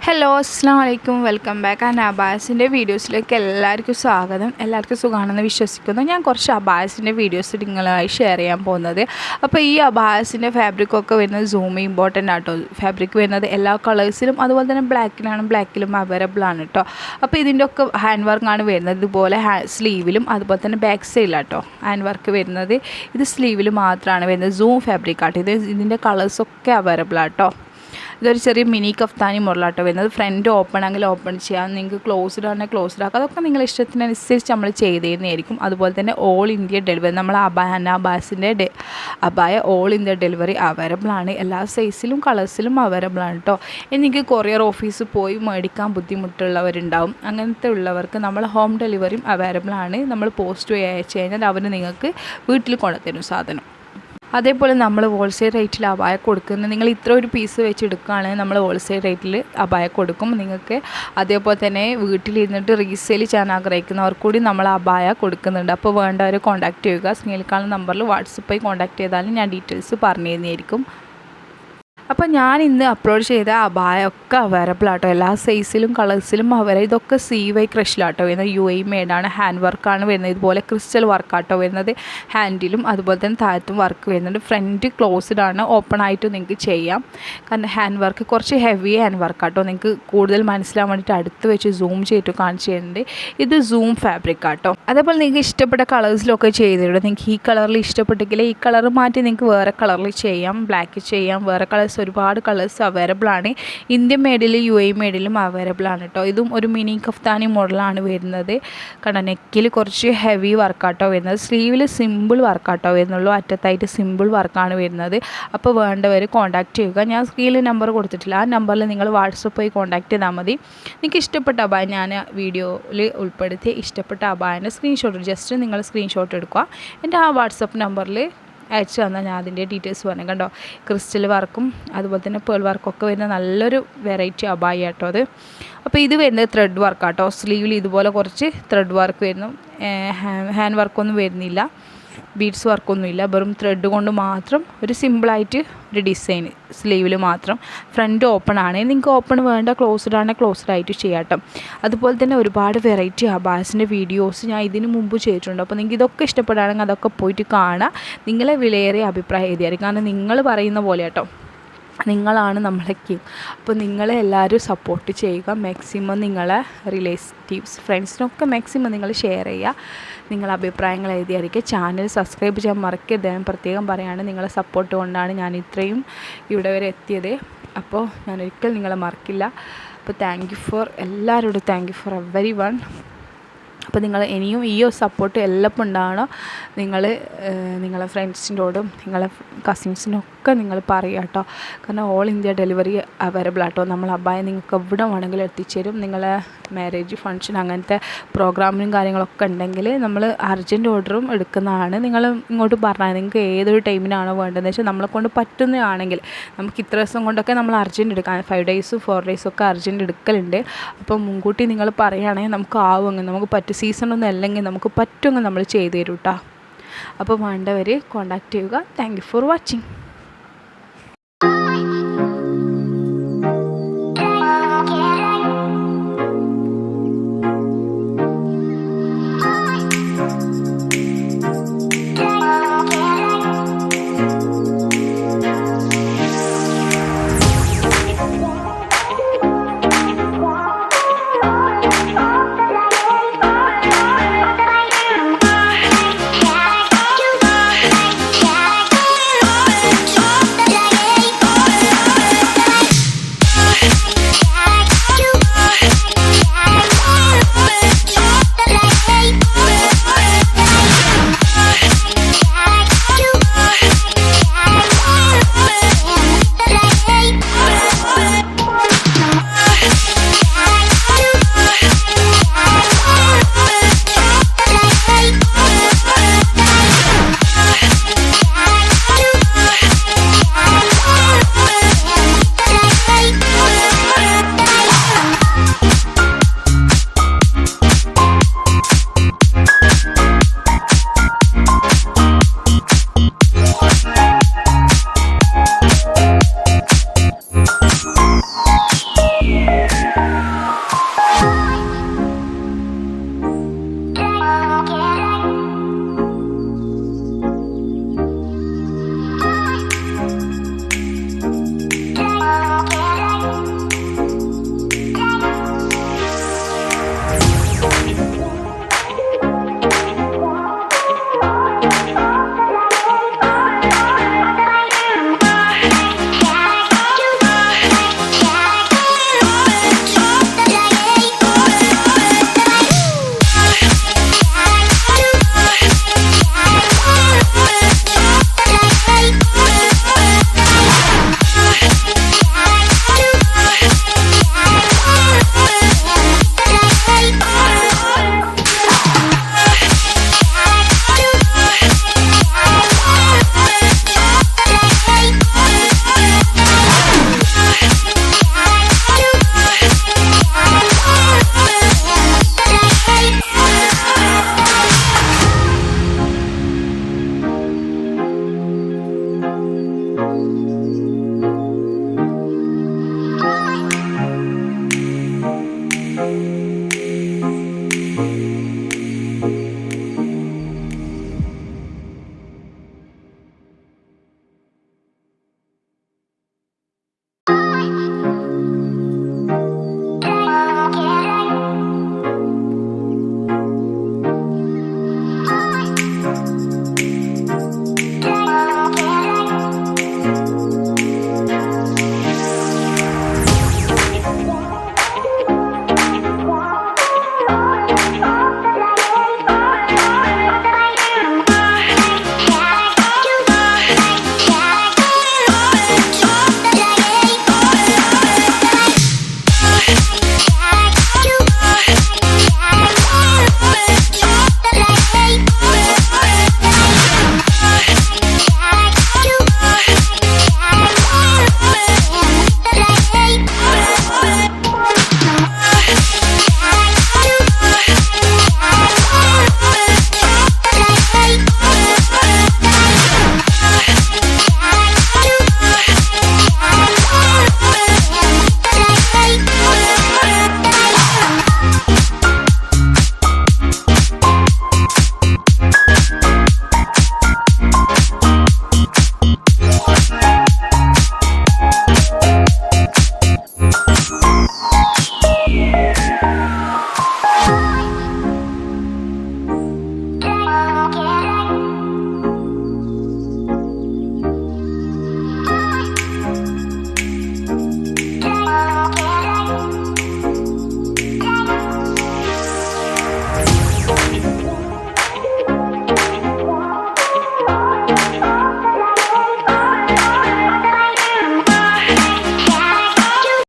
Hello അസ്സലാമു അലൈക്കും welcome back. അബാസിൻ്റെ വീഡിയോസിലേക്ക് എല്ലാവർക്കും സ്വാഗതം. എല്ലാവർക്കും സുഖമാണെന്ന് വിശ്വസിക്കുന്നു. ഞാൻ കുറച്ച് അബാസിൻ്റെ വീഡിയോസ് നിങ്ങളുമായി ഷെയർ ചെയ്യാൻ പോകുന്നത്. അപ്പോൾ ഈ അബാസിൻ്റെ ഫാബ്രിക്കൊക്കെ വരുന്നത് സൂമി ഇമ്പോർട്ടൻ്റ് ആട്ടോ. ഫാബ്രിക് വരുന്നത് എല്ലാ കളേഴ്സിലും അതുപോലെ തന്നെ ബ്ലാക്കിലും അവൈലബിൾ ആണ് കേട്ടോ. അപ്പോൾ ഇതിൻ്റെ ഒക്കെ ഹാൻഡ് വർക്കാണ് വരുന്നത്. ഇതുപോലെ സ്ലീവിലും അതുപോലെ തന്നെ ബാക്ക് സൈഡിലാട്ടോ ഹാൻഡ് വർക്ക് വരുന്നത്. ഇത് സ്ലീവിൽ മാത്രമാണ് വരുന്നത്. സൂം ഫാബ്രിക് ആട്ടോ. ഇതിൻ്റെ കളേഴ്സൊക്കെ അവൈലബിൾ ആട്ടോ. ഇതൊരു ചെറിയ മിനി കഫ്താനി മോഡലാട്ടോ വരുന്നത്. ഫ്രണ്ട് ഓപ്പൺ ആണെങ്കിൽ ഓപ്പൺ ചെയ്യാം, നിങ്ങൾക്ക് ക്ലോസ്ഡ് ആണെങ്കിൽ ക്ലോസ്ഡ് ആക്കാം. അതൊക്കെ നിങ്ങളുടെ ഇഷ്ടത്തിനനുസരിച്ച് നമ്മൾ ചെയ്ത് തരുന്നതായിരിക്കും. അതുപോലെ തന്നെ ഓൾ ഇന്ത്യ ഡെലിവറി, നമ്മൾ അബാസിൻ്റെ അബായ ഓൾ ഇന്ത്യ ഡെലിവറി അവൈലബിൾ ആണ്. എല്ലാ സൈസിലും കളേഴ്സിലും അവൈലബിൾ ആണ് കേട്ടോ. എനിക്ക് കൊറിയർ ഓഫീസിൽ പോയി മേടിക്കാൻ ബുദ്ധിമുട്ടുള്ളവരുണ്ടാവും. അങ്ങനത്തെ ഉള്ളവർക്ക് നമ്മൾ ഹോം ഡെലിവറിയും അവൈലബിൾ ആണ്. നമ്മൾ പോസ്റ്റ് വഴി അയച്ചു കഴിഞ്ഞാൽ അവർ നിങ്ങൾക്ക് വീട്ടിൽ കൊണ്ടുതരും സാധനം. അതേപോലെ നമ്മൾ ഹോൾസെയിൽ റേറ്റിൽ അബായ കൊടുക്കുന്നത്, നിങ്ങൾ ഇത്ര ഒരു പീസ് വെച്ച് എടുക്കുകയാണെങ്കിൽ നമ്മൾ ഹോൾസെയിൽ റേറ്റിൽ അബായ കൊടുക്കും നിങ്ങൾക്ക്. അതേപോലെ തന്നെ വീട്ടിലിരുന്നിട്ട് റീസെയിൽ ചെയ്യാൻ ആഗ്രഹിക്കുന്നവർക്ക് കൂടി നമ്മൾ അബായ കൊടുക്കുന്നുണ്ട്. അപ്പോൾ വേണ്ടവർ കോൺടാക്റ്റ് ചെയ്യുക. സ്ക്രീനിൽ കാണുന്ന നമ്പറിൽ വാട്സപ്പായി കോൺടാക്റ്റ് ചെയ്താലും ഞാൻ ഡീറ്റെയിൽസ് പറഞ്ഞു തരുന്നതായിരിക്കും. അപ്പോൾ ഞാൻ ഇന്ന് അപ്ലോഡ് ചെയ്ത അബായൊക്കെ അവൈലബിൾ ആട്ടോ. എല്ലാ സൈസിലും കളേഴ്സിലും ഇതൊക്കെ CY ക്രഷിലാട്ടോ വരുന്നത്. UAE മെയ്ഡാണ്. ഹാൻഡ് വർക്കാണ് വരുന്നത്. ഇതുപോലെ ക്രിസ്റ്റൽ വർക്കാട്ടോ വരുന്നത്. ഹാൻഡിലും അതുപോലെ തന്നെ താഴത്തും വർക്ക് വരുന്നുണ്ട്. ഫ്രണ്ട് ക്ലോസ്ഡ് ആണ്, ഓപ്പൺ ആയിട്ട് നിങ്ങൾക്ക് ചെയ്യാം. കാരണം ഹാൻഡ് വർക്ക് കുറച്ച് ഹെവി ഹാൻഡ് വർക്കാട്ടോ. നിങ്ങൾക്ക് കൂടുതൽ മനസ്സിലാൻ വേണ്ടിയിട്ട് അടുത്ത് വെച്ച് സൂം ചെയ്തിട്ട് കാണിച്ചു തരുന്നുണ്ട്. ഇത് സൂം ഫാബ്രിക് ആട്ടോ. അതേപോലെ നിങ്ങൾക്ക് ഇഷ്ടപ്പെട്ട കളേഴ്സിലൊക്കെ ചെയ്തിട്ടുണ്ട്. നിങ്ങൾക്ക് ഈ കളറിൽ ഇഷ്ടപ്പെട്ടെങ്കിൽ ഈ കളർ മാറ്റി നിങ്ങൾക്ക് വേറെ കളറിൽ ചെയ്യാം, ബ്ലാക്ക് ചെയ്യാം. വേറെ കളേഴ്സ് ഒരുപാട് കളേഴ്സ് അവൈലബിൾ ആണ്. ഇന്ത്യൻ മെയ്ഡിലും UAE മെയ്ഡിലും അവൈലബിൾ ആണ് കേട്ടോ. ഇതും ഒരു മിനി കഫ്താനി മോഡലാണ് വരുന്നത്. കാരണം നെക്കിൽ കുറച്ച് ഹെവി വർക്കാട്ടോ വരുന്നത്. സ്ലീവിൽ സിമ്പിൾ വർക്കാട്ടോ വരുന്നുള്ളൂ. അറ്റത്തായിട്ട് സിമ്പിൾ വർക്കാണ് വരുന്നത്. അപ്പോൾ വേണ്ടവർ കോൺടാക്റ്റ് ചെയ്യുക. ഞാൻ സ്ക്രീനിൽ നമ്പർ കൊടുത്തിട്ടില്ല. ആ നമ്പറിൽ നിങ്ങൾ വാട്സപ്പായി കോൺടാക്റ്റ് ചെയ്താൽ മതി. നിങ്ങൾക്ക് ഇഷ്ടപ്പെട്ട അബായ ഞാൻ വീഡിയോയിൽ ഉൾപ്പെടുത്തി ഇഷ്ടപ്പെട്ട അബായൻ്റെ സ്ക്രീൻഷോട്ട് ജസ്റ്റ് നിങ്ങൾ സ്ക്രീൻഷോട്ട് എടുക്കുക. എൻ്റെ ആ വാട്സപ്പ് നമ്പറിൽ അയച്ചു തന്നാൽ ഞാൻ അതിൻ്റെ ഡീറ്റെയിൽസ് പറഞ്ഞു. കണ്ടോ, ക്രിസ്റ്റൽ വർക്കും അതുപോലെ തന്നെ പേൾ വർക്കൊക്കെ വരുന്ന നല്ലൊരു വെറൈറ്റി അബായ കേട്ടോ അത്. അപ്പോൾ ഇത് വരുന്നത് ത്രെഡ് വർക്കാട്ടോ. സ്ലീവിൽ ഇതുപോലെ കുറച്ച് ത്രെഡ് വർക്ക് വരുന്നു. ഹാൻഡ് വർക്കൊന്നും വരുന്നില്ല, ബീഡ്സ് വർക്കൊന്നുമില്ല. വെറും ത്രെഡ് കൊണ്ട് മാത്രം ഒരു സിമ്പിളായിട്ട് ഒരു ഡിസൈൻ സ്ലീവിൽ മാത്രം. ഫ്രണ്ട് ഓപ്പൺ ആണ്. നിങ്ങൾക്ക് ഓപ്പൺ വേണ്ട, ക്ലോസ്ഡ് ആണെങ്കിൽ ക്ലോസ്ഡ് ആയിട്ട് ചെയ്യാട്ടോ. അതുപോലെ തന്നെ ഒരുപാട് വെറൈറ്റി അബാസിൻ്റെ വീഡിയോസ് ഞാൻ ഇതിന് മുമ്പ് ചെയ്തിട്ടുണ്ട്. അപ്പോൾ നിങ്ങൾക്ക് ഇതൊക്കെ ഇഷ്ടപ്പെടുകയാണെങ്കിൽ അതൊക്കെ പോയിട്ട് കാണാം. നിങ്ങളെ വിലയേറിയ അഭിപ്രായം എഴുതിയായിരിക്കും. കാരണം നിങ്ങൾ പറയുന്ന പോലെ കേട്ടോ, നിങ്ങളാണ് നമ്മളെ കിങ്. അപ്പോൾ നിങ്ങളെ എല്ലാവരും സപ്പോർട്ട് ചെയ്യുക. മാക്സിമം നിങ്ങളെ റിലേറ്റീവ്സ് ഫ്രണ്ട്സിനൊക്കെ മാക്സിമം നിങ്ങൾ ഷെയർ ചെയ്യുക. നിങ്ങളെ അഭിപ്രായങ്ങൾ എഴുതിയായിരിക്കും. ചാനൽ സബ്സ്ക്രൈബ് ചെയ്യാൻ മറക്കരുത്. ഞാൻ പ്രത്യേകം പറയുകയാണ്, നിങ്ങളെ സപ്പോർട്ട് കൊണ്ടാണ് ഞാൻ ഇത്രയും ഇവിടെ വരെ എത്തിയത്. അപ്പോൾ ഞാൻ ഒരിക്കലും നിങ്ങളെ മറക്കില്ല. അപ്പോൾ എല്ലാവരോടും thank you for every one. അപ്പോൾ നിങ്ങൾ ഇനിയും ഈ ഒരു സപ്പോർട്ട് എല്ലപ്പോൾ ഉണ്ടാകണം. നിങ്ങളെ ഫ്രണ്ട്സിൻ്റോടും നിങ്ങളെ കസിൻസിനൊക്കെ നിങ്ങൾ പറയുക കേട്ടോ. കാരണം ഓൾ ഇന്ത്യ ഡെലിവറി അവൈലബിൾ ആട്ടോ. നമ്മൾ അബായ നിങ്ങൾക്ക് എവിടെ വേണമെങ്കിലും എത്തിച്ചേരും. നിങ്ങളെ മാരേജ് ഫംഗ്ഷൻ അങ്ങനത്തെ പ്രോഗ്രാമിനും കാര്യങ്ങളൊക്കെ ഉണ്ടെങ്കിൽ നമ്മൾ അർജൻറ്റ് ഓർഡറും എടുക്കുന്നതാണ്. നിങ്ങൾ ഇങ്ങോട്ട് പറഞ്ഞാൽ നിങ്ങൾക്ക് ഏതൊരു ടൈമിനാണോ വേണ്ടതെന്ന് വെച്ചാൽ നമ്മളെ കൊണ്ട് പറ്റുന്നതാണെങ്കിൽ നമുക്ക് ഇത്ര ദിവസം കൊണ്ടൊക്കെ നമ്മൾ അർജൻറ്റ് എടുക്കാം. 5 ഡേയ്സും 4 ഡേയ്സും ഒക്കെ അർജൻറ്റ് എടുക്കലുണ്ട്. അപ്പോൾ മുൻകൂട്ടി നിങ്ങൾ പറയുകയാണെങ്കിൽ നമുക്ക് ആവുമെങ്കിൽ നമുക്ക് പറ്റും. സീസണൊന്നും അല്ലെങ്കിൽ നമുക്ക് പറ്റുമെങ്കിൽ നമ്മൾ ചെയ്തു തരും കേട്ടോ. അപ്പോൾ വേണ്ടവർ കോൺടാക്റ്റ് ചെയ്യുക. Thank you for watching.